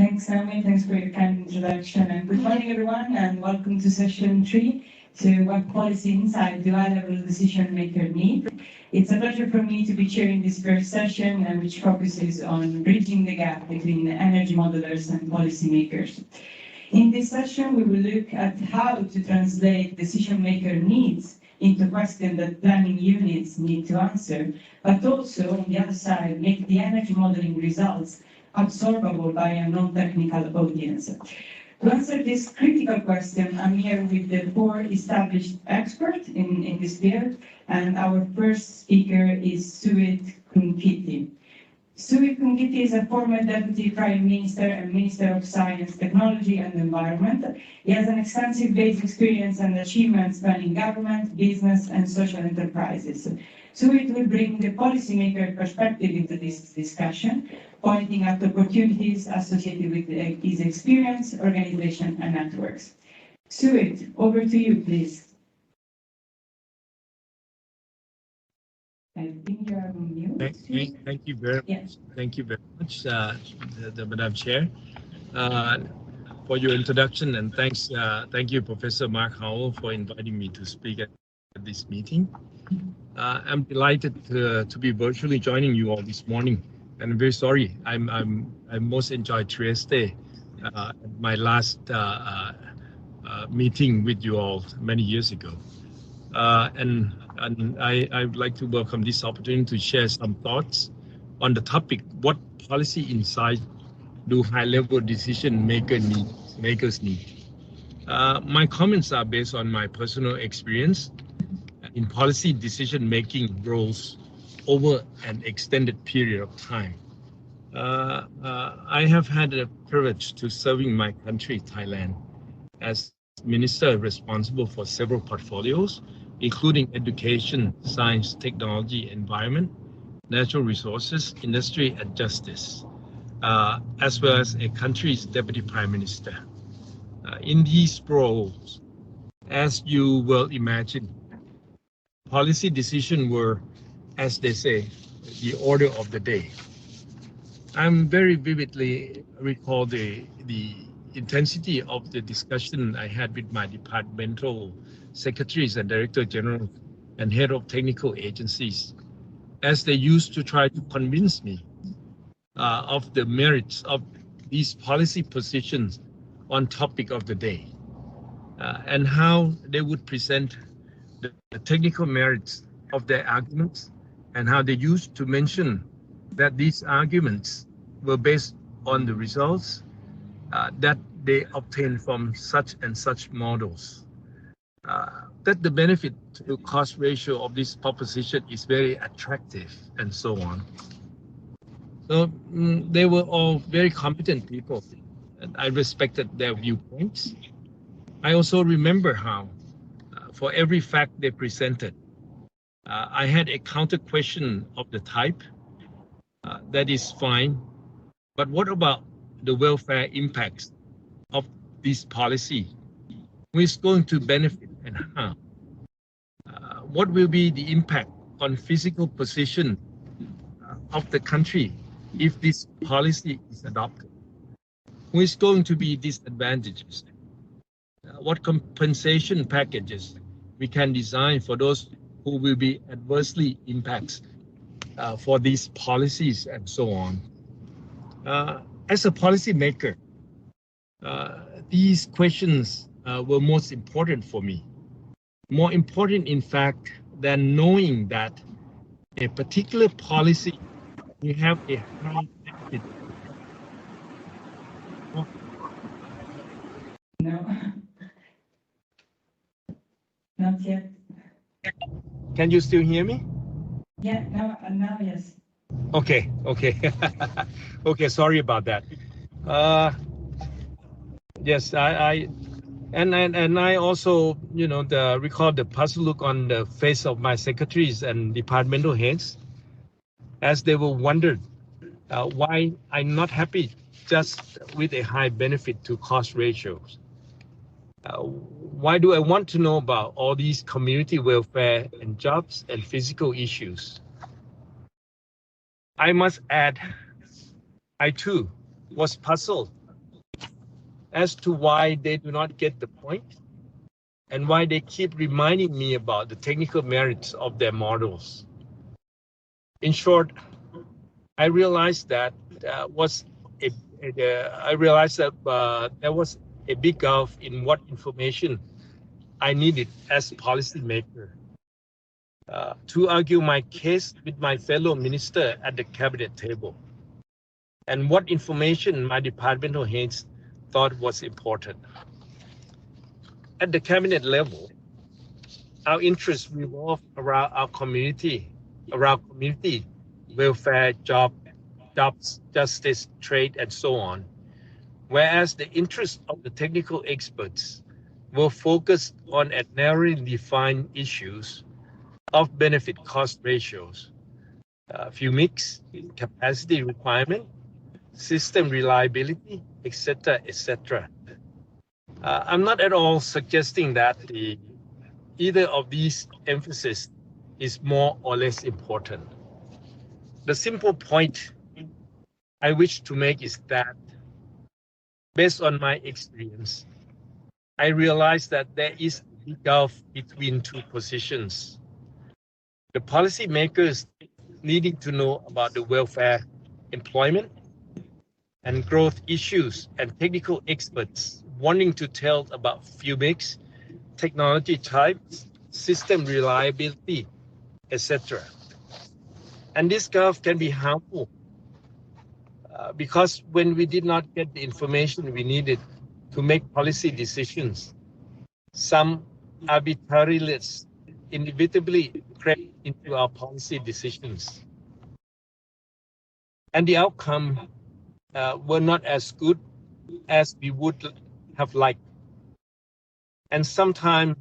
Thanks, Naomi. Thanks for your kind introduction. And good morning, everyone, and welcome to session 3 to What Policy Insight Do High-Level Decision Maker Need? It's a pleasure for me to be chairing this first session, which focuses on bridging the gap between energy modelers and policymakers. In this session, we will look at how to translate decision-maker needs into questions that planning units need to answer, but also, on the other side, make the energy modeling results absorbable by a non-technical audience. To answer this critical question, I'm here with the 4 established experts in this field, and our first speaker is Suwit Khunkitti. Suwit Khunkitti is a former Deputy Prime Minister and Minister of Science, Technology and Environment. He has an extensive base experience and achievements spanning government, business and social enterprises. Suwit will bring the policymaker perspective into this discussion, pointing at opportunities associated with his experience, organization, and networks. Suwit, over to you, please. I think you are on mute. Thank you very much. Yes. Thank you very much, the Madam Chair, for your introduction, and thank you, Professor Mark Howell, for inviting me to speak at this meeting. I'm delighted to be virtually joining you all this morning, and I'm very sorry. I most enjoyed Trieste, my last meeting with you all many years ago, and I would like to welcome this opportunity to share some thoughts on the topic: what policy insight do high-level decision makers need? My comments are based on my personal experience in policy decision-making roles over an extended period of time. I have had the privilege to serving my country, Thailand, as minister responsible for several portfolios, including education, science, technology, environment, natural resources, industry, and justice, as well as a country's deputy prime minister. In these roles, as you will imagine, policy decisions were, as they say, the order of the day. I'm very vividly recall the intensity of the discussion I had with my departmental secretaries and director general and head of technical agencies, as they used to try to convince me of the merits of these policy positions on topic of the day, and how they would present the technical merits of their arguments, and how they used to mention that these arguments were based on the results that they obtained from such and such models. That the benefit to cost ratio of this proposition is very attractive, and so on. So they were all very competent people, and I respected their viewpoints. I also remember how for every fact they presented, I had a counter question of the type, that is fine, but what about the welfare impacts of this policy? Who is going to benefit and how? What will be the impact on physical position of the country if this policy is adopted? Who is going to be disadvantaged? What compensation packages we can design for those who will be adversely impacted for these policies, and so on. As a policymaker, these questions were most important for me. More important, in fact, than knowing that a particular policy will have a high benefit. No, not yet. Can you still hear me? Yeah, now yes. Okay. Okay, sorry about that. Yes, I also, recall the puzzled look on the face of my secretaries and departmental heads, as they were wondered why I'm not happy just with a high benefit to cost ratios. Why do I want to know about all these community welfare and jobs and physical issues? I must add, I too was puzzled as to why they do not get the point and why they keep reminding me about the technical merits of their models. In short, I realized that there was a big gulf in what information I needed as policymaker to argue my case with my fellow minister at the cabinet table, and what information my departmental heads thought was important. At the cabinet level, our interests revolve around our community welfare, jobs, justice, trade, and so on, whereas the interests of the technical experts will focus on at narrowly defined issues of benefit cost ratios, fuel mix, capacity requirement, system reliability, etc., etc. I'm not at all suggesting that either of these emphasis is more or less important. The simple point I wish to make is that, based on my experience, I realize that there is a big gulf between two positions. The policymakers needing to know about the welfare, employment, and growth issues, and technical experts wanting to tell about fuel mix, technology types, system reliability, etc. And this gulf can be harmful because when we did not get the information we needed to make policy decisions, some arbitrarily inevitably crept into our policy decisions. And the outcome were not as good as we would have liked. And sometimes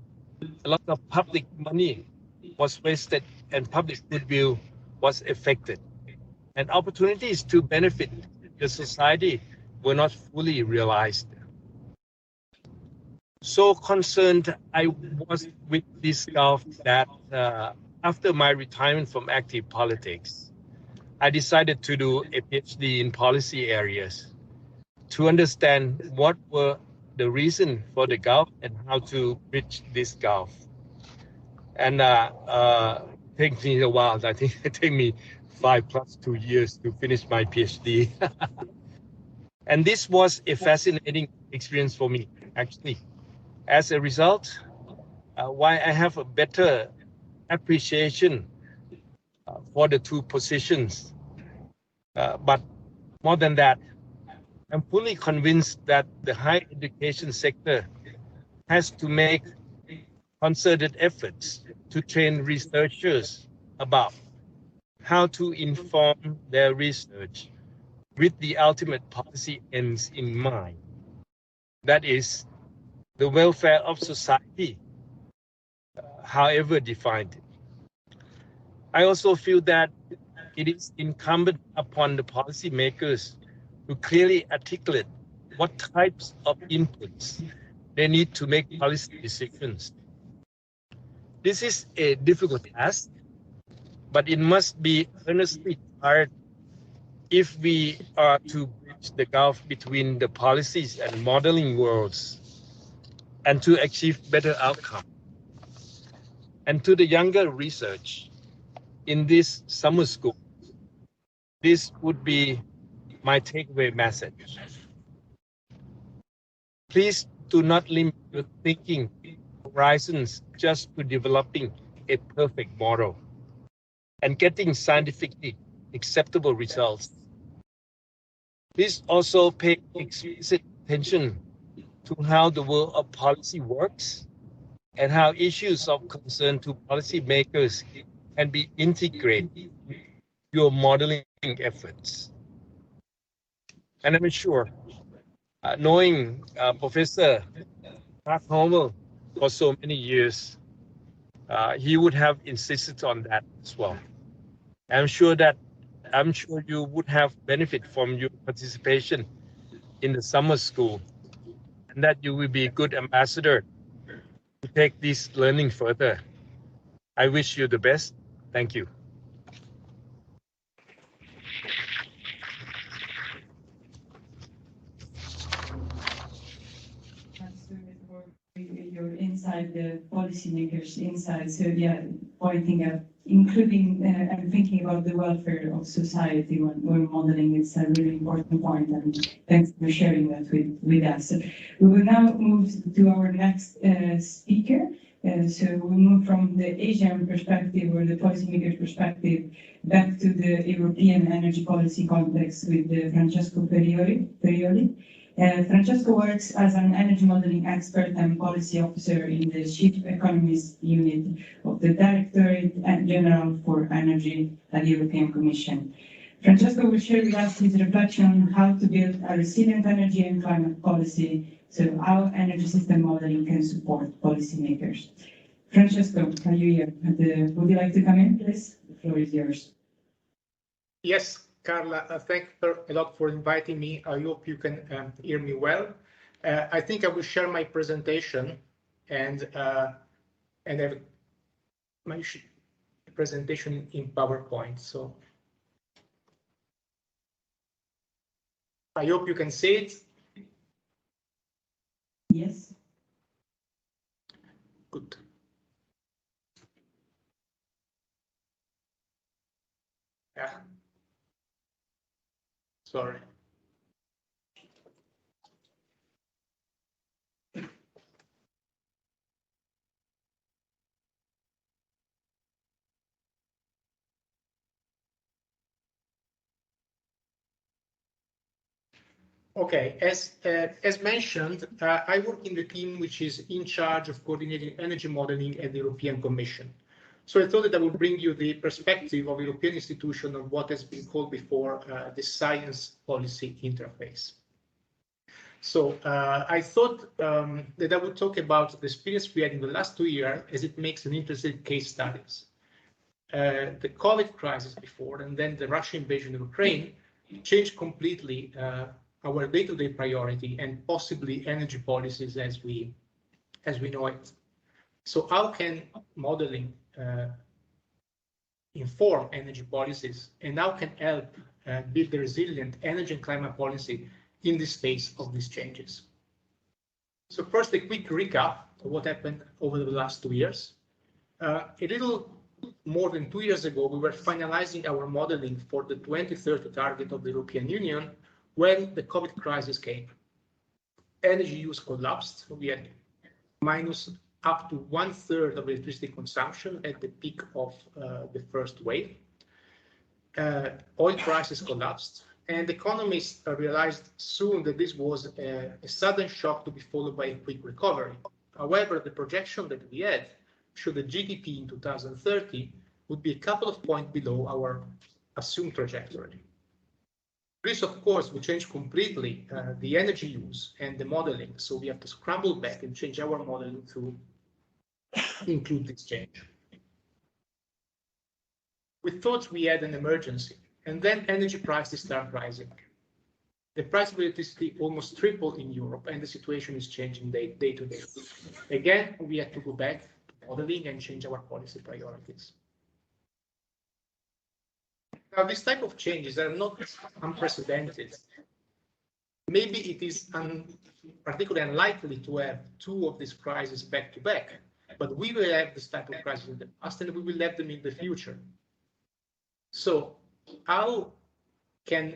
a lot of public money was wasted and public goodwill was affected. And opportunities to benefit the society were not fully realized. So concerned I was with this gulf that after my retirement from active politics, I decided to do a PhD in policy areas to understand what were the reason for the gulf and how to bridge this gulf. And takes me a while. I think it took me 5+2 years to finish my PhD. And this was a fascinating experience for me, actually. As a result, why I have a better appreciation for the two positions. But more than that, I'm fully convinced that the higher education sector has to make concerted efforts to train researchers about how to inform their research with the ultimate policy ends in mind. That is, the welfare of society, however defined. I also feel that it is incumbent upon the policymakers to clearly articulate what types of inputs they need to make policy decisions. This is a difficult task, but it must be earnestly tried if we are to bridge the gulf between the policies and modeling worlds and to achieve better outcomes. And to the younger research in this summer school, this would be my takeaway message. Please do not limit your thinking horizons just to developing a perfect model and getting scientifically acceptable results. Please also pay explicit attention to how the world of policy works and how issues of concern to policymakers can be integrated in your modeling efforts. And I'm sure, knowing Professor Mark Hommel for so many years, he would have insisted on that as well. I'm sure you would have benefit from your participation in the summer school, and that you will be a good ambassador to take this learning further. I wish you the best. Thank you. the policymakers inside. So yeah, pointing out, including and thinking about the welfare of society when we're modeling is a really important point, and thanks for sharing that with us. So we will now move to our next speaker. So we move from the Asian perspective or the policymaker perspective back to the European energy policy context with Francesco Ferioli. Francesco works as an energy modeling expert and policy officer in the Chief Economist Unit of the Directorate General for Energy at the European Commission. Francesco will share with us his reflection on how to build a resilient energy and climate policy, so how energy system modeling can support policymakers. Francesco, are you here? Would you like to come in, please? The floor is yours. Yes, Carla, thank you a lot for inviting me. I hope you can hear me well. I think I will share my presentation and have my presentation in PowerPoint. So I hope you can see it. Yes. Good. Yeah. Sorry. Okay, as mentioned, I work in the team which is in charge of coordinating energy modeling at the European Commission. So I thought that I would bring you the perspective of European institution of what has been called before the science policy interface. So I thought that I would talk about the experience we had in the last 2 years as it makes an interesting case studies. The COVID crisis before and then the Russian invasion of Ukraine changed completely our day-to-day priority and possibly energy policies as we know it. So how can modeling inform energy policies, and how can help build a resilient energy and climate policy in the space of these changes? So first, a quick recap of what happened over the last 2 years. A little more than 2 years ago, we were finalizing our modeling for the 2030 target of the European Union when the COVID crisis came. Energy use collapsed. We had minus up to 1/3 of electricity consumption at the peak of the first wave. Oil prices collapsed, and economists realized soon that this was a sudden shock to be followed by a quick recovery. However, the projection that we had showed that GDP in 2030 would be a couple of points below our assumed trajectory. This, of course, will change completely the energy use and the modeling, so we have to scramble back and change our modeling to include this change. We thought we had an emergency, and then energy prices start rising. The price of electricity almost tripled in Europe, and the situation is changing day to day. Again, we had to go back to modeling and change our policy priorities. Now, this type of changes are not unprecedented. Maybe it is particularly unlikely to have 2 of these crises back to back, but we will have this type of crisis in the past, and we will have them in the future. So how can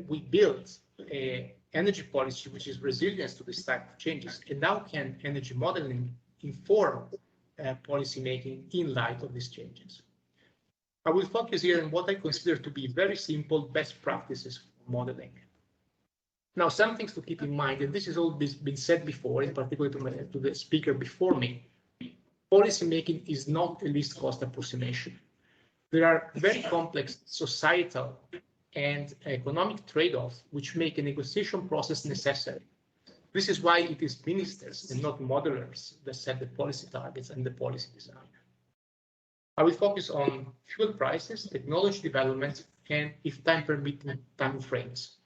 we build an energy policy which is resilient to this type of changes? And how can energy modeling inform policy making in light of these changes? I will focus here on what I consider to be very simple best practices for modeling. Now, some things to keep in mind, and this has all been said before, in particular to the speaker before me, policy making is not a least cost approximation. There are very complex societal and economic trade-offs which make a negotiation process necessary. This is why it is ministers and not modelers that set the policy targets and the policy design. I will focus on fuel prices, technology development, and if time permitting, time frames.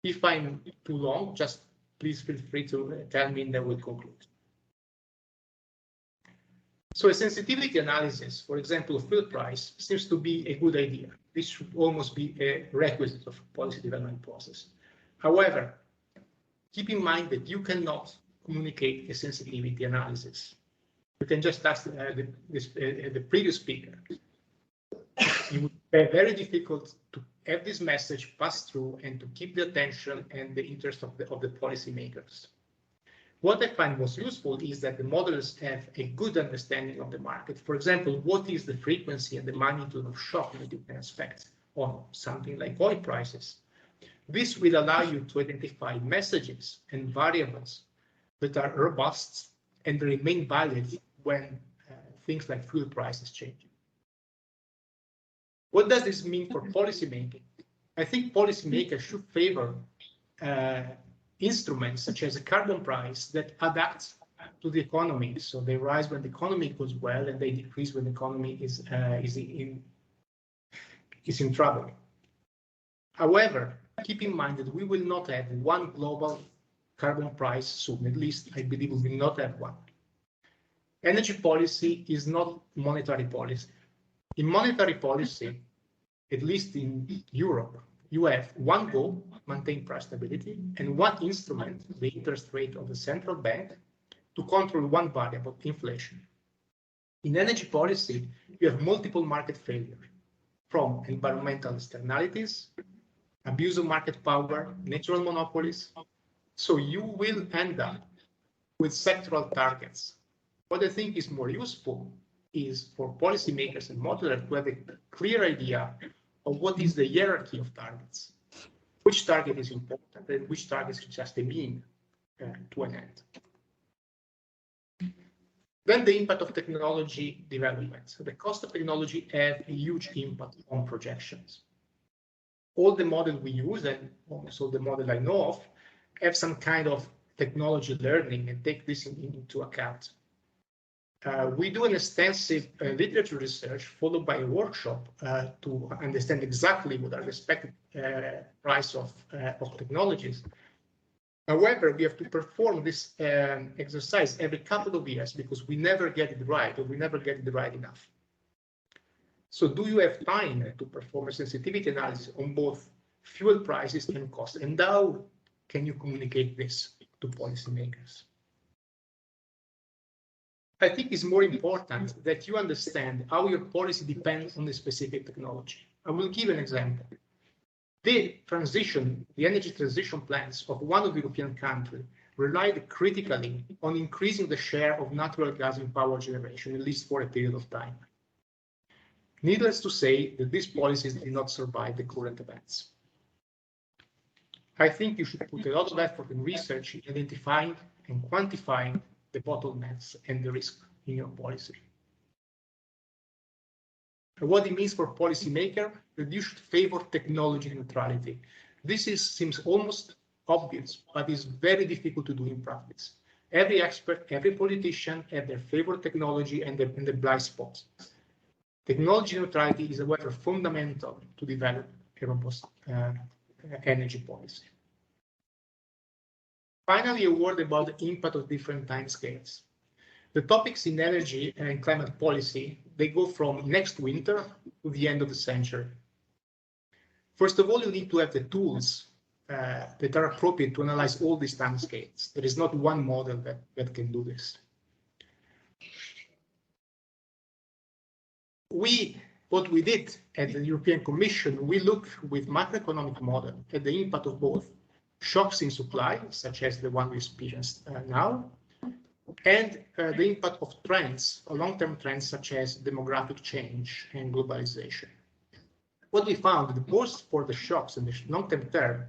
If I'm too long, just please feel free to tell me and then we'll conclude. So a sensitivity analysis, for example, of fuel price, seems to be a good idea. This should almost be a requisite of a policy development process. However, keep in mind that you cannot communicate a sensitivity analysis. You can just ask the previous speaker. It would be very difficult to have this message pass through and to keep the attention and the interest of the policymakers. What I find most useful is that the models have a good understanding of the market. For example, what is the frequency and the magnitude of shock that you can expect on something like oil prices? This will allow you to identify messages and variables that are robust and remain valid when things like fuel prices change. What does this mean for policymaking? I think policymakers should favor instruments such as a carbon price that adapt to the economy. So they rise when the economy goes well and they decrease when the economy is in trouble. However, keep in mind that we will not have one global carbon price soon. At least I believe we will not have one. Energy policy is not monetary policy. In monetary policy, at least in Europe, you have one goal, maintain price stability, and one instrument, the interest rate of the central bank, to control one variable, inflation. In energy policy, you have multiple market failures, from environmental externalities, abuse of market power, natural monopolies. So you will end up with sectoral targets. What I think is more useful is for policymakers and modelers to have a clear idea of what is the hierarchy of targets, which target is important and which target is just a mean to an end. Then the impact of technology development. So the cost of technology has a huge impact on projections. All the models we use, and also the model I know of, have some kind of technology learning and take this into account. We do an extensive literature research followed by a workshop to understand exactly what are the expected price of technologies. However, we have to perform this exercise every couple of years because we never get it right, or we never get it right enough. So do you have time to perform a sensitivity analysis on both fuel prices and costs? And how can you communicate this to policymakers? I think it's more important that you understand how your policy depends on the specific technology. I will give an example. The energy transition plans of one of the European countries relied critically on increasing the share of natural gas in power generation, at least for a period of time. Needless to say that these policies did not survive the current events. I think you should put a lot of effort in research, identifying and quantifying the bottlenecks and the risk in your policy. And what it means for policymaker, that you should favor technology neutrality. This seems almost obvious, but is very difficult to do in practice. Every expert, every politician have their favorite technology and the blind spots. Technology neutrality is, however, fundamental to develop a robust energy policy. Finally, a word about the impact of different timescales. The topics in energy and climate policy, they go from next winter to the end of the century. First of all, you need to have the tools that are appropriate to analyze all these timescales. There is not one model that can do this. What we did at the European Commission, we looked with macroeconomic model at the impact of both shocks in supply, such as the one we experienced now, and the impact of trends, long-term trends such as demographic change and globalization. What we found, both for the shocks and the long-term term,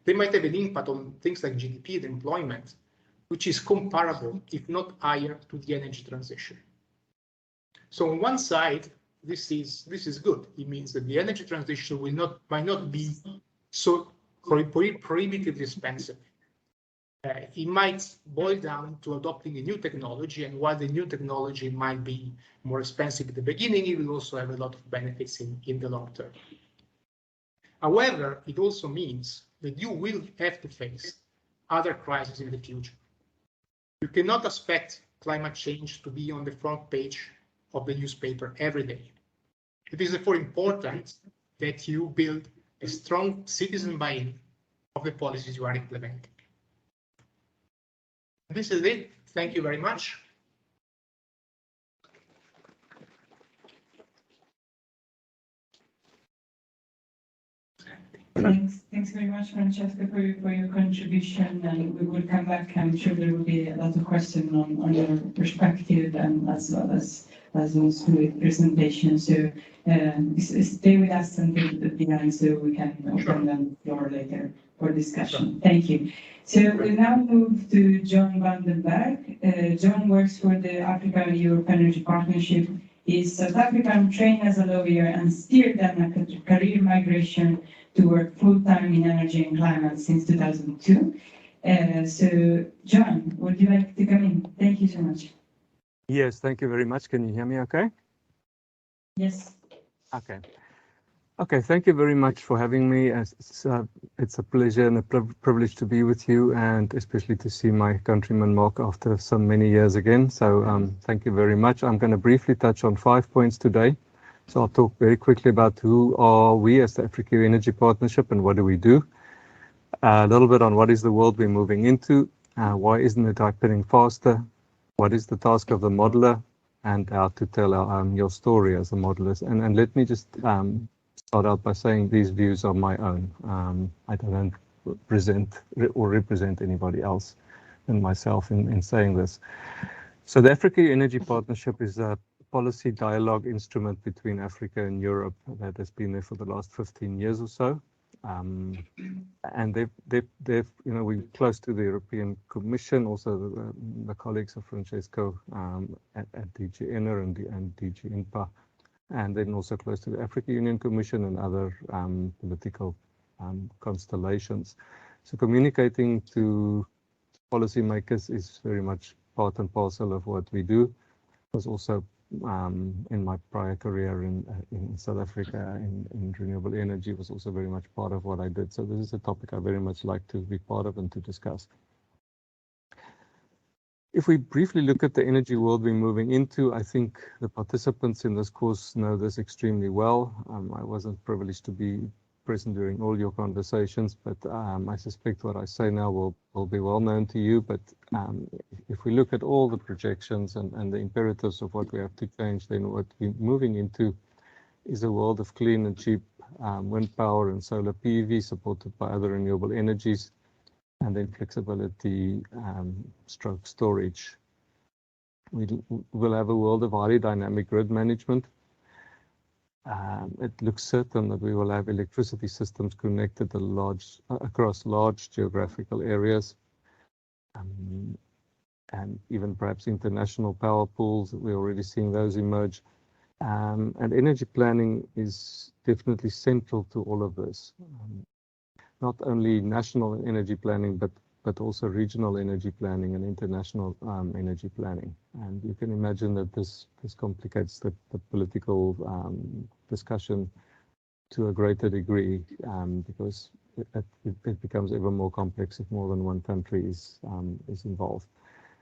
they might have an impact on things like GDP and employment, which is comparable, if not higher, to the energy transition. So on one side, this is good. It means that the energy transition might not be so prohibitively expensive. It might boil down to adopting a new technology, and while the new technology might be more expensive at the beginning, it will also have a lot of benefits in the long term. However, it also means that you will have to face other crises in the future. You cannot expect climate change to be on the front page of the newspaper every day. It is therefore important that you build a strong citizen buy-in of the policies you are implementing. This is it. Thank you very much. Thanks very much, Francesco, for your contribution, and we will come back. I'm sure there will be a lot of questions on your perspective and as well as also with presentation. So stay with us until the end, so we can open the floor later for discussion. Thank you. So we now move to Johan van den Berg. John works for the Africa and Europe Energy Partnership. He's South African, trained as a lawyer, and steered them a career migration to work full-time in energy and climate since 2002. So, John, would you like to come in? Thank you so much. Yes, thank you very much. Can you hear me okay? Yes. Okay. Okay, thank you very much for having me. It's a pleasure and a privilege to be with you, and especially to see my countryman Mark after so many years again. So thank you very much. I'm going to briefly touch on 5 points today. So I'll talk very quickly about who are we as the Africa Energy Partnership and what do we do. A little bit on what is the world we're moving into, why isn't it happening faster, what is the task of the modeler, and how to tell your story as a modeler. And let me just start out by saying these views are my own. I don't present or represent anybody else than myself in saying this. So the Africa Energy Partnership is a policy dialogue instrument between Africa and Europe that has been there for the last 15 years or so. And they've, we're close to the European Commission, also the colleagues of Francesco at DG Ener and DG INPA, and then also close to the African Union Commission and other political constellations. So communicating to policymakers is very much part and parcel of what we do. It was also in my prior career in South Africa in renewable energy was also very much part of what I did. So this is a topic I very much like to be part of and to discuss. If we briefly look at the energy world we're moving into, I think the participants in this course know this extremely well. I wasn't privileged to be present during all your conversations, but I suspect what I say now will be well known to you. But if we look at all the projections and the imperatives of what we have to change, then what we're moving into is a world of clean and cheap wind power and solar PV supported by other renewable energies, and then flexibility stroke storage. We'll have a world of highly dynamic grid management. It looks certain that we will have electricity systems connected across large geographical areas, and even perhaps international power pools. We're already seeing those emerge. And energy planning is definitely central to all of this. Not only national energy planning, but also regional energy planning and international energy planning. And you can imagine that this complicates the political discussion to a greater degree, because it becomes ever more complex if more than one country is involved.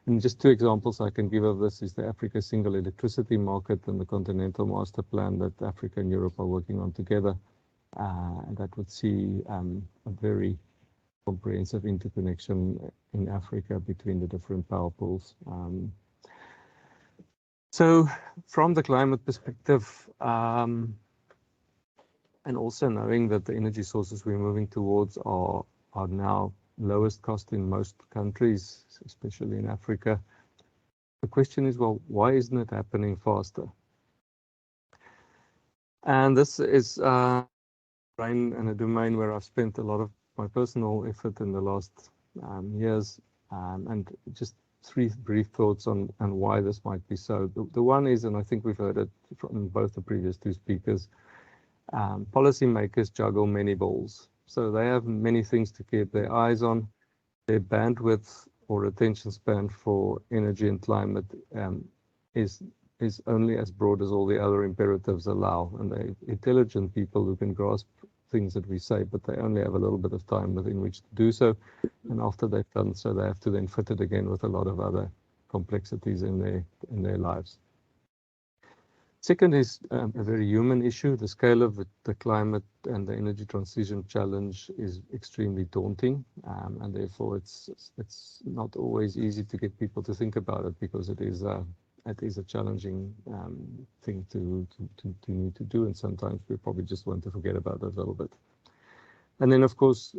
And just 2 examples I can give of this is the Africa Single Electricity Market and the Continental Master Plan that Africa and Europe are working on together. And that would see a very comprehensive interconnection in Africa between the different power pools. So from the climate perspective, and also knowing that the energy sources we're moving towards are now lowest cost in most countries, especially in Africa, the question is, well, why isn't it happening faster? And this is a domain where I've spent a lot of my personal effort in the last years, and just 3 brief thoughts on why this might be so. The one is, and I think we've heard it from both the previous 2 speakers, policymakers juggle many balls. So they have many things to keep their eyes on. Their bandwidth or attention span for energy and climate is only as broad as all the other imperatives allow. And they're intelligent people who can grasp things that we say, but they only have a little bit of time within which to do so. And after they've done so, they have to then fit it again with a lot of other complexities in their lives. Second is a very human issue. The scale of the climate and the energy transition challenge is extremely daunting, and therefore it's not always easy to get people to think about it, because it is a challenging thing to need to do, and sometimes we probably just want to forget about it a little bit. And then, of course,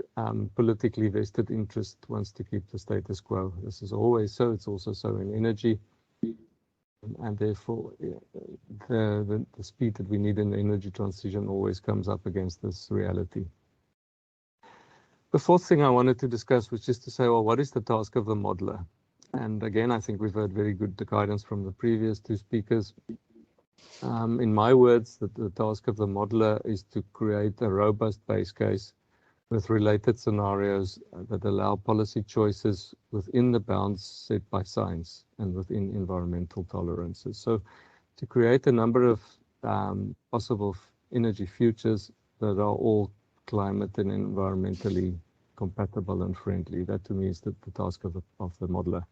politically vested interest wants to keep the status quo. This is always so. It's also so in energy. And therefore, the speed that we need in the energy transition always comes up against this reality. The fourth thing I wanted to discuss was just to say, well, what is the task of the modeler? And again, I think we've heard very good guidance from the previous two speakers. In my words, the task of the modeler is to create a robust base case with related scenarios that allow policy choices within the bounds set by science and within environmental tolerances. So to create a number of possible energy futures that are all climate and environmentally compatible and friendly. That to me is the task of the modeler.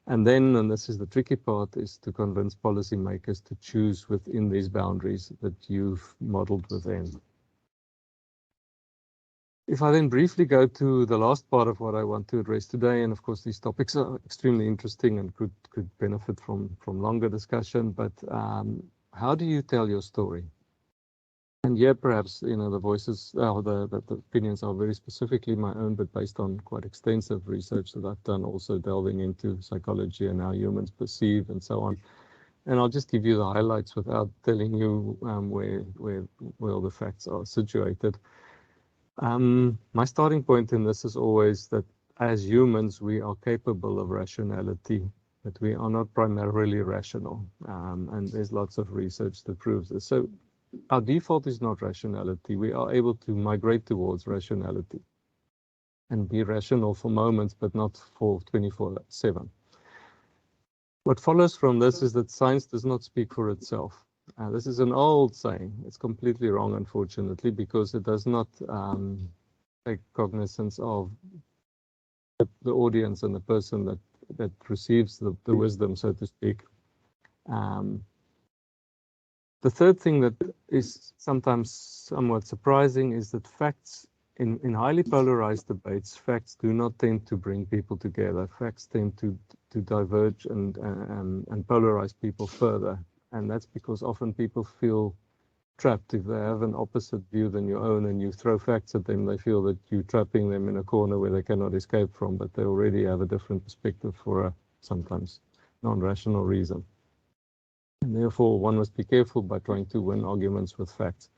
And then, and this is the tricky part, is to convince policymakers to choose within these boundaries that you've modeled within. If I then briefly go to the last part of what I want to address today, and of course these topics are extremely interesting and could benefit from longer discussion, but how do you tell your story? And here perhaps, you know, the voices, the opinions are very specifically my own, but based on quite extensive research that I've done, also delving into psychology and how humans perceive and so on. And I'll just give you the highlights without telling you where all the facts are situated. My starting point in this is always that as humans, we are capable of rationality, but we are not primarily rational. And there's lots of research that proves this. So our default is not rationality. We are able to migrate towards rationality and be rational for moments, but not for 24/7. What follows from this is that science does not speak for itself. This is an old saying. It's completely wrong, unfortunately, because it does not take cognizance of the audience and the person that receives the wisdom, so to speak. The third thing that is sometimes somewhat surprising is that facts, in highly polarized debates, facts do not tend to bring people together. Facts tend to diverge and polarize people further. And that's because often people feel trapped. If they have an opposite view than your own and you throw facts at them, they feel that you're trapping them in a corner where they cannot escape from, but they already have a different perspective for a sometimes non-rational reason. And therefore, one must be careful by trying to win arguments with facts.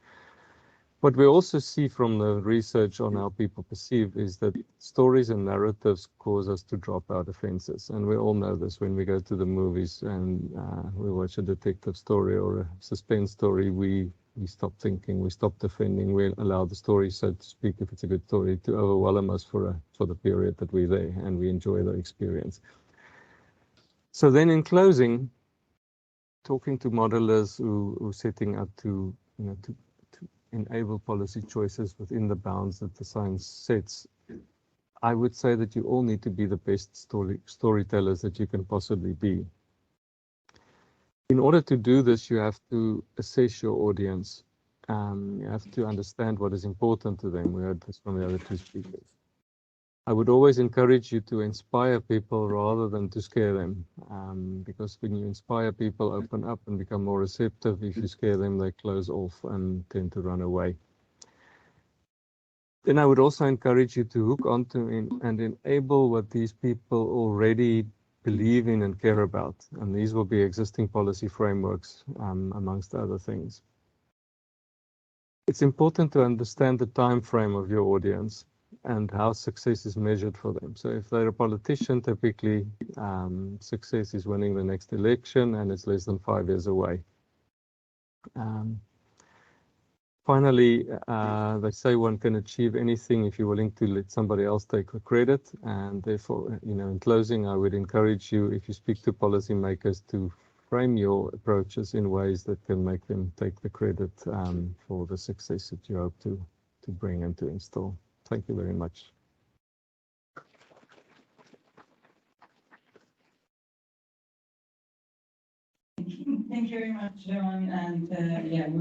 What we also see from the research on how people perceive is that stories and narratives cause us to drop our defenses. And we all know this when we go to the movies and we watch a detective story or a suspense story, we stop thinking, we stop defending, we allow the story, so to speak, if it's a good story, to overwhelm us for the period that we're there and we enjoy the experience. So then in closing, talking to modelers who are setting out to enable policy choices within the bounds that the science sets, I would say that you all need to be the best storytellers that you can possibly be. In order to do this, you have to assess your audience. You have to understand what is important to them. We heard this from the other two speakers. I would always encourage you to inspire people rather than to scare them, because when you inspire people, open up and become more receptive. If you scare them, they close off and tend to run away. Then I would also encourage you to hook onto and enable what these people already believe in and care about. And these will be existing policy frameworks, amongst other things. It's important to understand the time frame of your audience and how success is measured for them. So if they're a politician, typically success is winning the next election and it's less than 5 years away. Finally, they say one can achieve anything if you're willing to let somebody else take the credit. And therefore, in closing, I would encourage you, if you speak to policymakers, to frame your approaches in ways that can make them take the credit for the success that you hope to bring and to install. Thank you very much. Thank you very much, Johan. And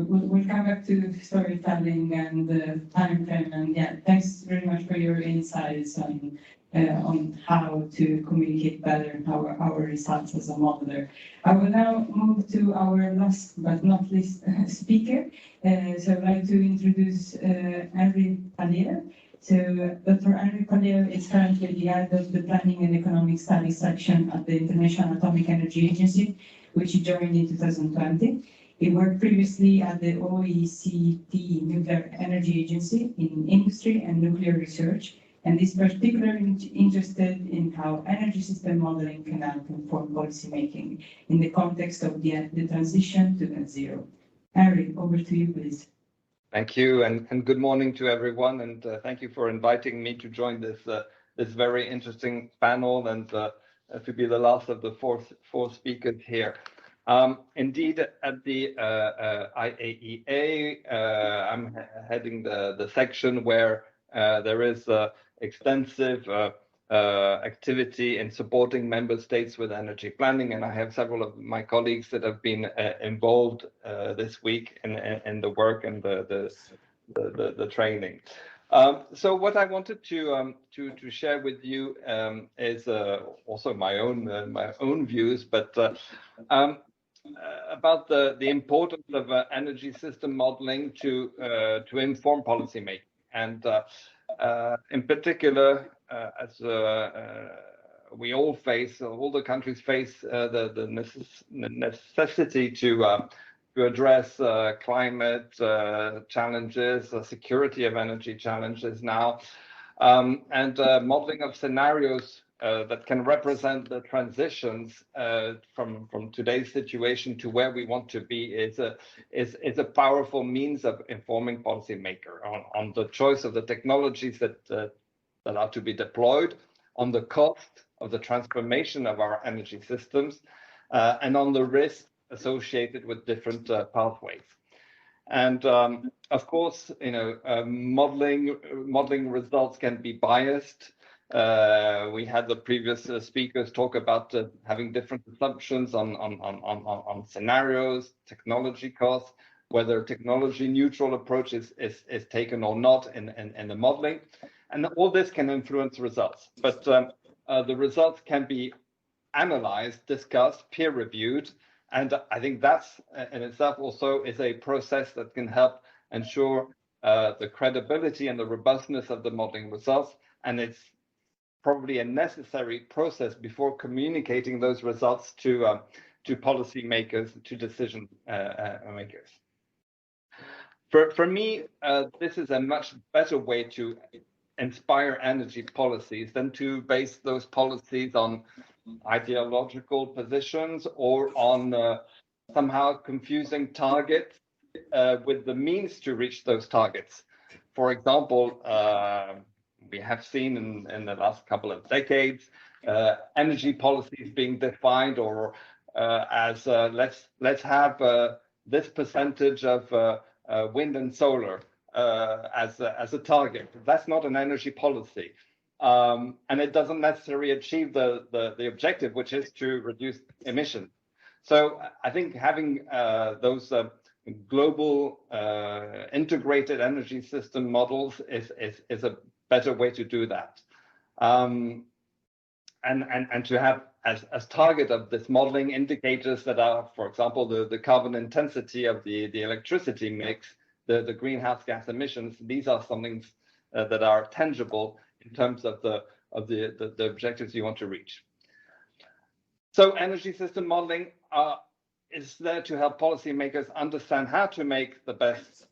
we'll come back to storytelling and the time frame. And thanks very much for your insights on on how to communicate better our results as a modeler. I will now move to our last but not least speaker. So I'd like to introduce Henri Paillere. So Dr. Henri Paillere is currently the head of the Planning and Economic Studies section at the International Atomic Energy Agency, which he joined in 2020. He worked previously at the OECD Nuclear Energy Agency in industry and nuclear research, and is particularly interested in how energy system modeling can help inform policymaking in the context of the transition to net zero. Henri, over to you, please. Thank you, and good morning to everyone, and thank you for inviting me to join this this very interesting panel and to be the last of the four speakers here. Indeed, at the IAEA, I'm heading the section where there is extensive activity in supporting member states with energy planning, and I have several of my colleagues that have been involved this week in the work and the training. So what I wanted to share with you is also my own views, but about the importance of energy system modeling to inform policymaking, and in particular, as we all face, all the countries face the necessity to address climate challenges, security of energy challenges now, and modeling of scenarios that can represent the transitions from today's situation to where we want to be is a powerful means of informing policymaker on the choice of the technologies that are to be deployed, on the cost of the transformation of our energy systems, and on the risk associated with different pathways. And of course, you know, modeling results can be biased. We had the previous speakers talk about having different assumptions on scenarios, technology costs, whether technology neutral approach is taken or not in the modeling, and all this can influence results. But the results can be analyzed, discussed, peer reviewed, and I think that's in itself also is a process that can help ensure the credibility and the robustness of the modeling results, and it's probably a necessary process before communicating those results to policymakers, to decision makers. For me, this is a much better way to inspire energy policies than to base those policies on ideological positions or on somehow confusing targets with the means to reach those targets. For example, we have seen in the last couple of decades energy policies being defined or as let's have this percentage of wind and solar as a target. That's not an energy policy, and it doesn't necessarily achieve the objective, which is to reduce emissions. So I think having those global integrated energy system models is a better way to do that, and to have as target of this modeling indicators that are, for example, the carbon intensity of the electricity mix, the greenhouse gas emissions. These are something that are tangible in terms of the objectives you want to reach. So energy system modeling is there to help policymakers understand how to make the best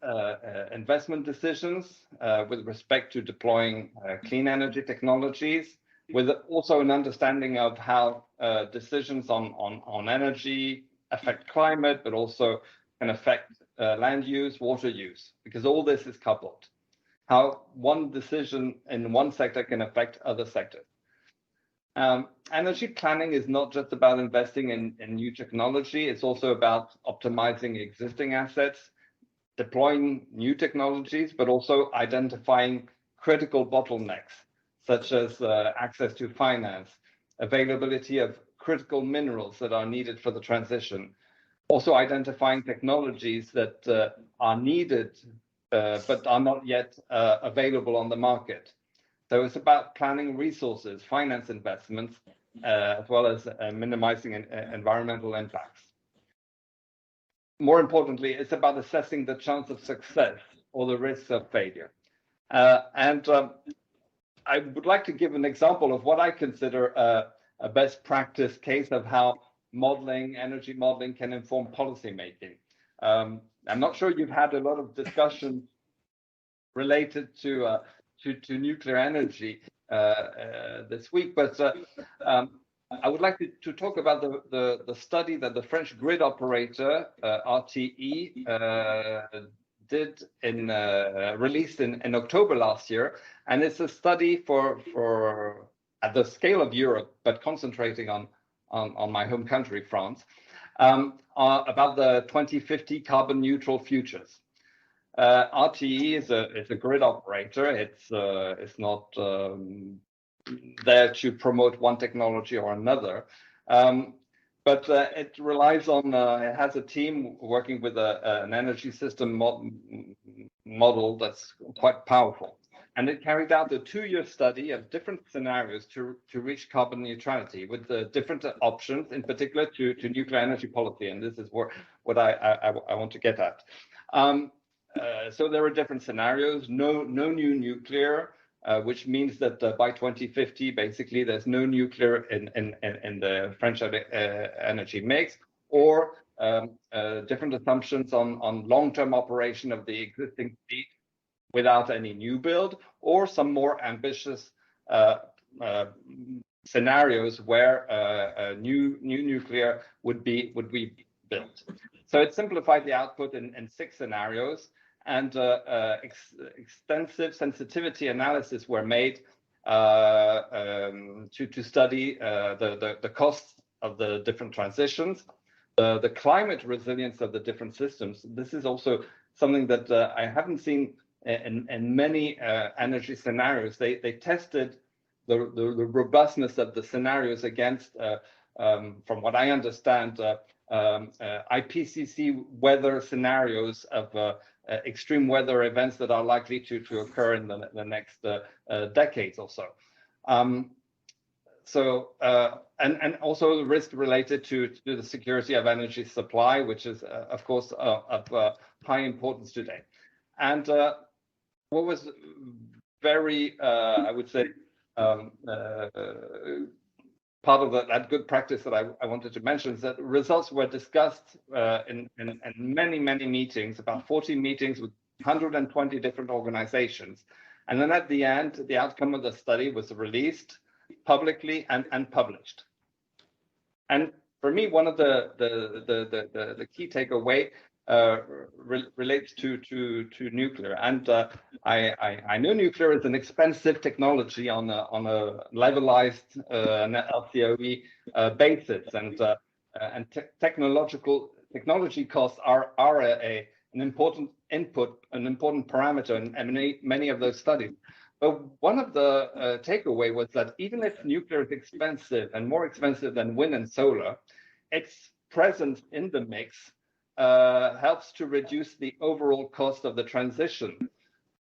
investment decisions with respect to deploying clean energy technologies, with also an understanding of how decisions on energy affect climate, but also can affect land use, water use, because all this is coupled. How one decision in one sector can affect other sectors. Energy planning is not just about investing in new technology, it's also about optimizing existing assets, deploying new technologies, but also identifying critical bottlenecks, such as access to finance, availability of critical minerals that are needed for the transition, also identifying technologies that are needed but are not yet available on the market. So it's about planning resources, finance investments, as well as minimizing environmental impacts. More importantly, it's about assessing the chance of success or the risks of failure. I would like to give an example of what I consider a best practice case of how energy modeling can inform policymaking. I'm not sure you've had a lot of discussion related to nuclear energy this week, but I would like to talk about the study that the French grid operator RTE did released in October last year, and it's a study for at the scale of Europe, but concentrating on my home country, France, about the 2050 carbon neutral futures. RTE is a grid operator. It's not there to promote one technology or another, but it relies on. It has a team working with an energy system model that's quite powerful, and it carried out a 2-year study of different scenarios to reach carbon neutrality with the different options, in particular to nuclear energy policy. And this is what I want to get at. So there are different scenarios. No new nuclear, which means that by 2050, basically, there's no nuclear in the French energy mix, or different assumptions on long-term operation of the existing fleet without any new build, or some more ambitious scenarios where new nuclear would be built. So it simplified the output in 6 scenarios, and extensive sensitivity analysis were made to study the costs of the different transitions, the climate resilience of the different systems. This is also something that I haven't seen in many energy scenarios. They tested the robustness of the scenarios against, from what I understand, IPCC weather scenarios of extreme weather events that are likely to occur in the next decades or so. And also the risk related to the security of energy supply, which is, of course, of high importance today. And what was very, I would say, part of that good practice that I wanted to mention is that results were discussed in many meetings, about 40 meetings with 120 different organizations. And then at the end, the outcome of the study was released publicly and published. And for me, one of the key takeaway relates to nuclear, and I know nuclear is an expensive technology on a levelized LCOE basis, and technology costs are an important input, an important parameter in many of those studies. But one of the takeaway was that even if nuclear is expensive and more expensive than wind and solar, its presence in the mix helps to reduce the overall cost of the transition,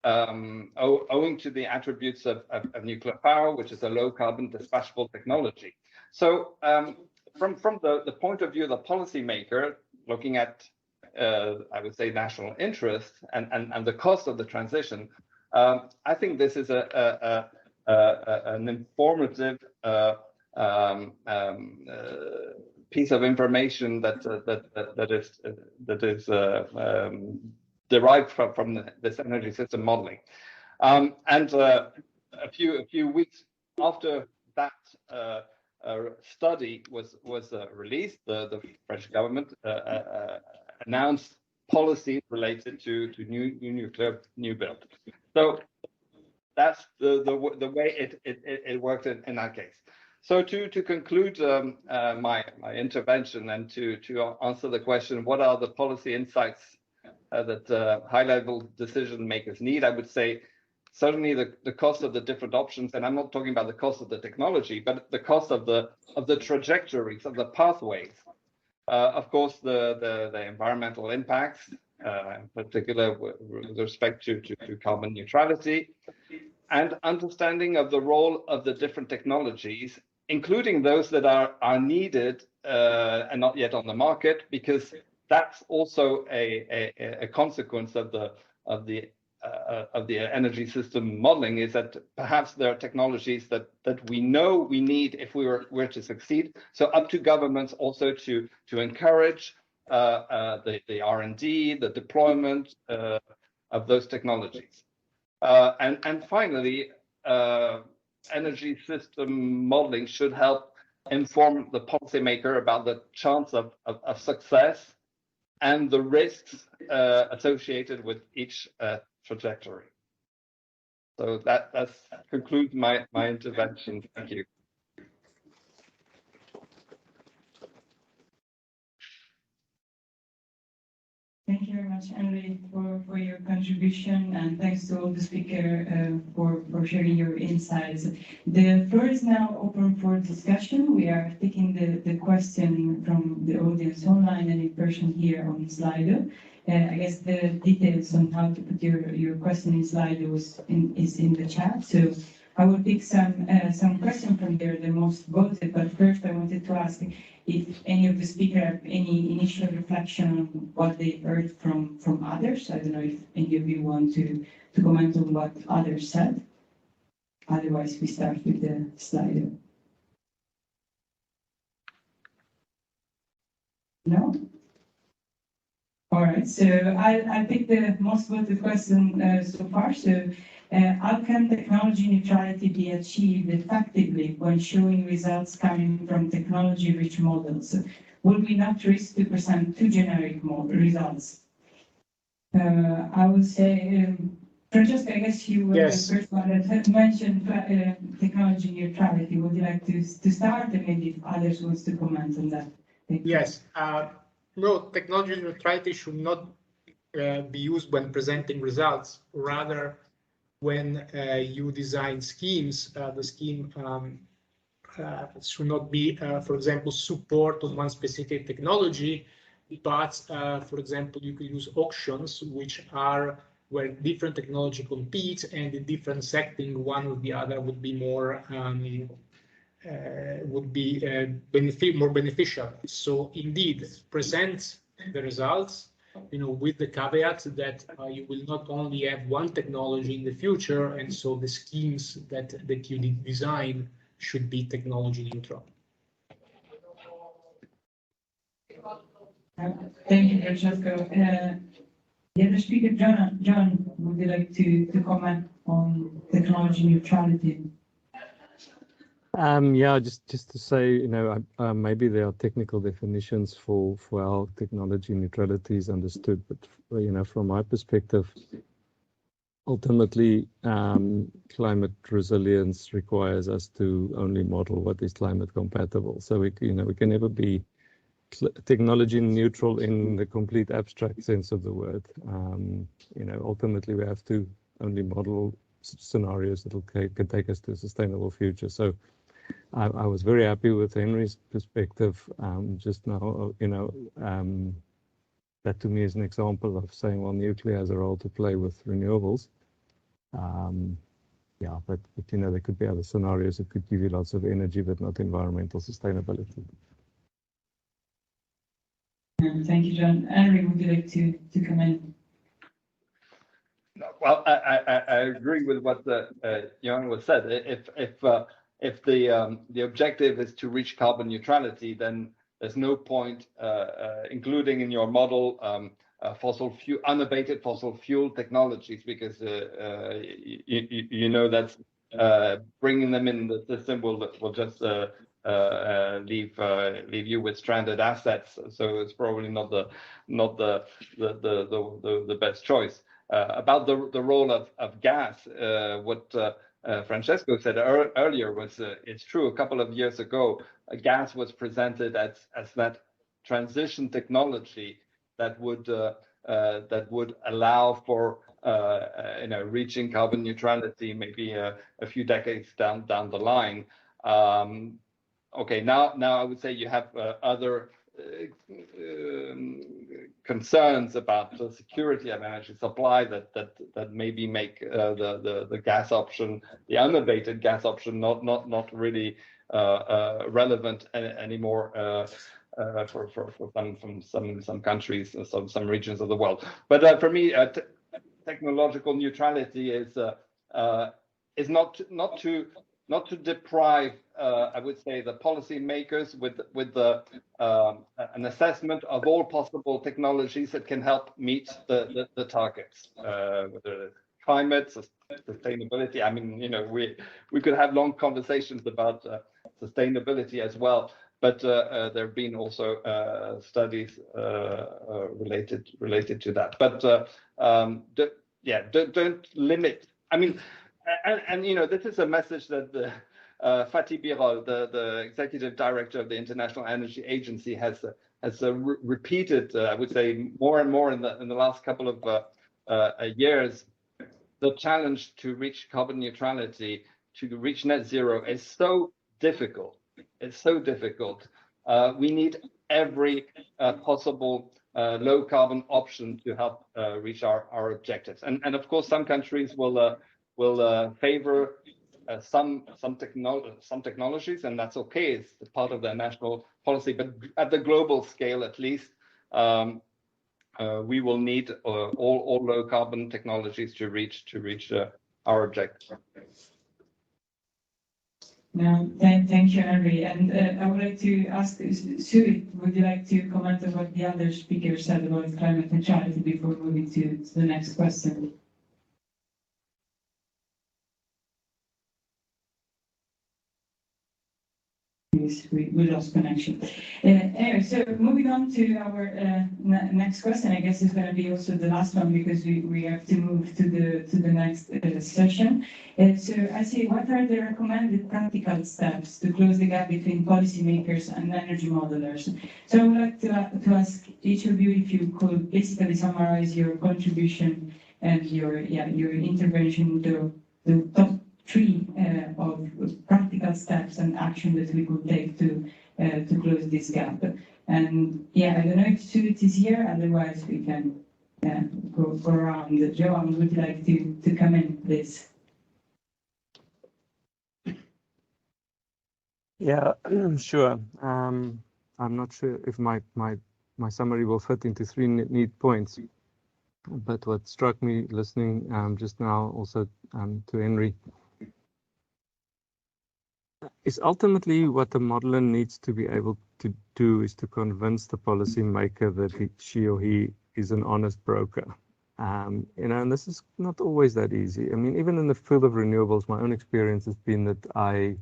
owing to the attributes of nuclear power, which is a low carbon dispatchable technology. So from the point of view of the policymaker, looking at, I would say, national interest and the cost of the transition, I think this is an informative piece of information that is derived from this energy system modeling. And a few weeks after that study was released, the French government announced policies related to new build. So that's the way it worked in that case. So to conclude my intervention and to answer the question, what are the policy insights that high-level decision makers need? I would say certainly the cost of the different options, and I'm not talking about the cost of the technology, but the cost of the trajectories, of the pathways. Of course, the environmental impacts, in particular with respect to carbon neutrality, and understanding of the role of the different technologies, including those that are needed and not yet on the market, because that's also a consequence of the energy system modeling, is that perhaps there are technologies that we know we need if we were to succeed. So up to governments also to encourage the R&D, the deployment of those technologies. And finally, energy system modeling should help inform the policymaker about the chance of success and the risks associated with each trajectory. So that concludes my intervention. Thank you. Thank you very much, Henri, for your contribution, and thanks to all the speakers for sharing your insights. The floor is now open for discussion. We are taking the question from the audience online and in person here on Slido. I guess the details on how to put your question in Slido is in the chat. So I will pick some questions from there, the most voted. But first, I wanted to ask if any of the speakers have any initial reflection on what they heard from others. I don't know if any of you want to comment on what others said. Otherwise, we start with the Slido. No? All right, so I'll pick the most voted question so far. So, how can technology neutrality be achieved effectively when showing results coming from technology-rich models? Will we not risk to present too generic results? I would say, Francesco, I guess you were the first one that had mentioned technology neutrality. Would you like to start, and maybe if others want to comment on that? Yes. No, technology neutrality should not be used when presenting results. Rather, when you design schemes, the scheme should not be, for example, support of one specific technology, but, for example, you could use auctions, which are where different technology compete, and in different setting, one or the other would be more more beneficial. So indeed, present the results, with the caveat that you will not only have one technology in the future, and so the schemes that you design should be technology neutral. Thank you, Francesco. The other speaker, John, would you like to comment on technology neutrality? Yeah, just to say, maybe there are technical definitions for how technology neutrality is understood, but from my perspective, ultimately, climate resilience requires us to only model what is climate compatible. So we can never be technology neutral in the complete abstract sense of the word. Ultimately, we have to only model scenarios that can take us to a sustainable future. So I was very happy with Henri's perspective just now. That to me is an example of saying, well, nuclear has a role to play with renewables. Yeah, but there could be other scenarios that could give you lots of energy, but not environmental sustainability. Thank you, John. Henri, would you like to comment? Well, I agree with what Johan was said. If the objective is to reach carbon neutrality, then there's no point including in your model unabated fossil fuel technologies, because that's bringing them in the system will just leave you with stranded assets. So it's probably not the best choice. About the role of gas, what Francesco said earlier was it's true. A couple of years ago, gas was presented as that transition technology that would allow for reaching carbon neutrality maybe a few decades down the line. Okay, now I would say you have other concerns about the security of energy supply that maybe make the gas option, the unabated gas option, not really relevant anymore for some countries, some regions of the world. But for me, technological neutrality is not to deprive, I would say, the policymakers with an assessment of all possible technologies that can help meet the targets, whether it's climate, sustainability. I mean, you know, we could have long conversations about sustainability as well, but there have been also studies related to that. But don't limit. I mean. And you know, this is a message that Fatih Birol, the executive director of the International Energy Agency, has repeated. I would say more and more in the last couple of years. The challenge to reach carbon neutrality, to reach net zero, is so difficult. It's so difficult. We need every possible low carbon option to help reach our objectives. And of course, some countries will favor some technologies, and that's okay. It's part of their national policy. But at the global scale, at least, we will need all low carbon technologies to reach our objective. No, thank you, Henri. And I would like to ask Suwit, would you like to comment on what the other speakers said about climate neutrality before moving to the next question? We lost connection. Anyway, so moving on to our next question, I guess is going to be also the last one because we have to move to the next session. So I see, what are the recommended practical steps to close the gap between policymakers and energy modelers? So I would like to ask each of you if you could basically summarize your contribution and your intervention to the top three of practical steps and action that we could take to close this gap. And I don't know if Suwit is here, otherwise we can go around. Johan, would you like to come in, please? Yeah, sure. I'm not sure if my summary will fit into three neat points, but what struck me listening just now also to Henri is ultimately what the modeler needs to be able to do is to convince the policymaker that she or he is an honest broker. You know, and this is not always that easy. I mean, even in the field of renewables, my own experience has been that I,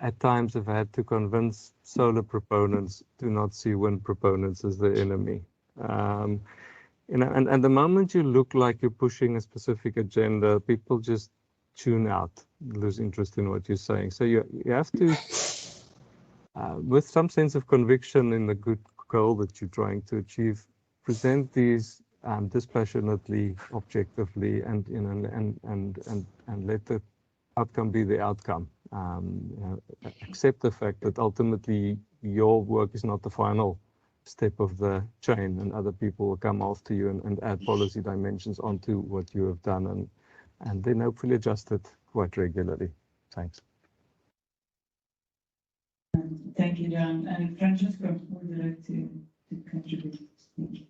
at times, have had to convince solar proponents to not see wind proponents as the enemy. You know, and the moment you look like you're pushing a specific agenda, people just tune out, lose interest in what you're saying. So you have to, with some sense of conviction in the good goal that you're trying to achieve, present these dispassionately, objectively, and you know, and let the outcome be the outcome. You know, accept the fact that ultimately your work is not the final step of the chain, and other people will come after you and add policy dimensions onto what you have done, and then hopefully adjust it quite regularly. Thanks. Thank you, John. And Francesco, would you like to contribute? Thank you.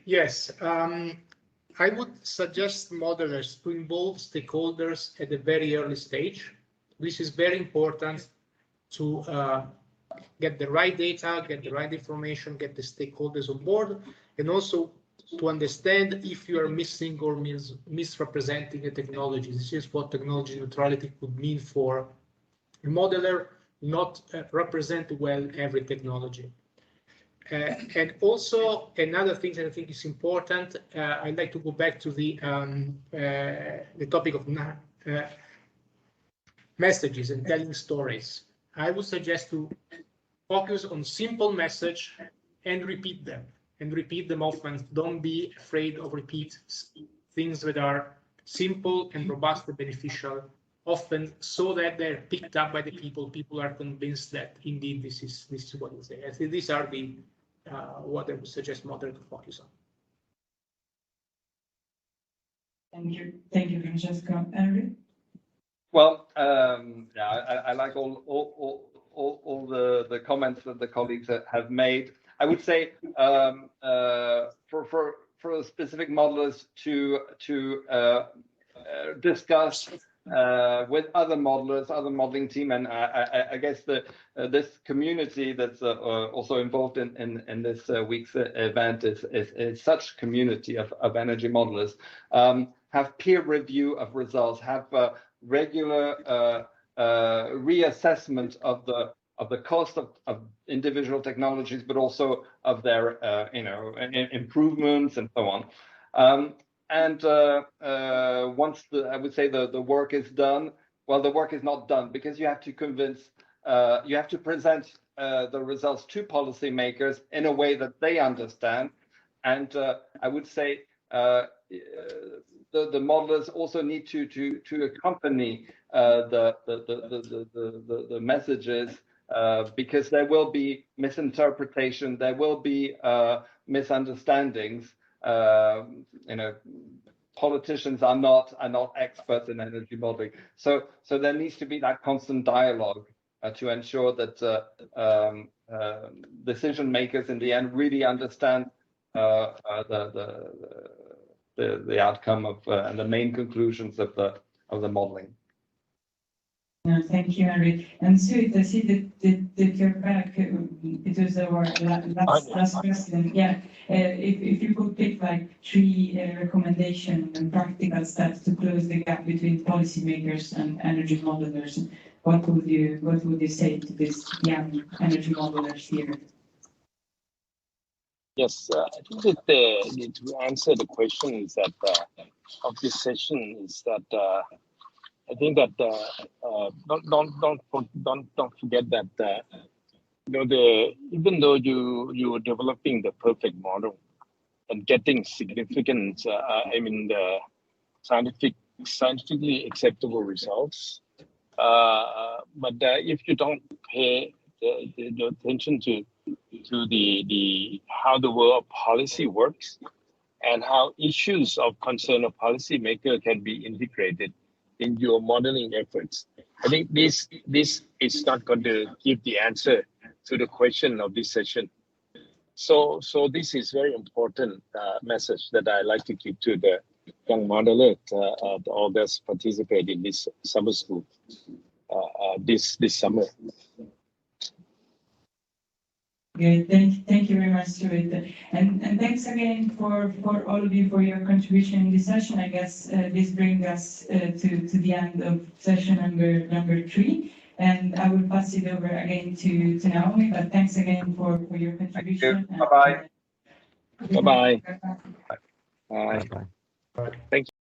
Yes, I would suggest modelers to involve stakeholders at a very early stage. This is very important to get the right data, get the right information, get the stakeholders on board, and also to understand if you are missing or misrepresenting a technology. This is what technology neutrality could mean for a modeler, not represent well every technology. And also another thing that I think is important, I'd like to go back to the topic of messages and telling stories. I would suggest to focus on simple message and repeat them. And repeat them often. Don't be afraid of repeat things that are simple and robust and beneficial, often so that they're picked up by the people. People are convinced that indeed this is what is there. I think these are the what I would suggest model to focus on. Thank you, Francesco. Henri? Well, yeah, I like all the comments that the colleagues have made. I would say for specific modelers to discuss with other modelers, other modeling team, and I guess this community that's also involved in this week's event is such community of energy modelers. Have peer review of results, have regular reassessment of the cost of individual technologies, but also of their improvements and so on. And once I would say the work is done, well, the work is not done because you have to convince, you have to present the results to policymakers in a way that they understand. And I would say the modelers also need to accompany the messages because there will be misinterpretation, there will be misunderstandings. Politicians are not experts in energy modeling, so there needs to be that constant dialogue to ensure that decision makers in the end really understand the outcome of and the main conclusions of the modeling. Thank you, Henri. And Suwit, I see that you're back. It was our last question. Yeah, if you could pick like 3 recommendations and practical steps to close the gap between policymakers and energy modelers, what would you say to these young energy modelers here? Yes, I think that to answer the question is that of this session is that. I think that don't forget that even though you were developing the perfect model and getting significant, the scientifically acceptable results, but if you don't pay the attention to the how the world of policy works and how issues of concern of policymaker can be integrated in your modeling efforts, I think this is not going to give the answer to the question of this session. So this is very important message that I like to give to the young modelers, all those participate in this summer school this summer. Good. Thank you very much, Suwit. And thanks again for all of you for your contribution in this session. I guess this brings us to the end of session number 3. And I will pass it over again to Naomi, but thanks again for your contribution. Bye-bye. Bye-bye. Bye. Thank you.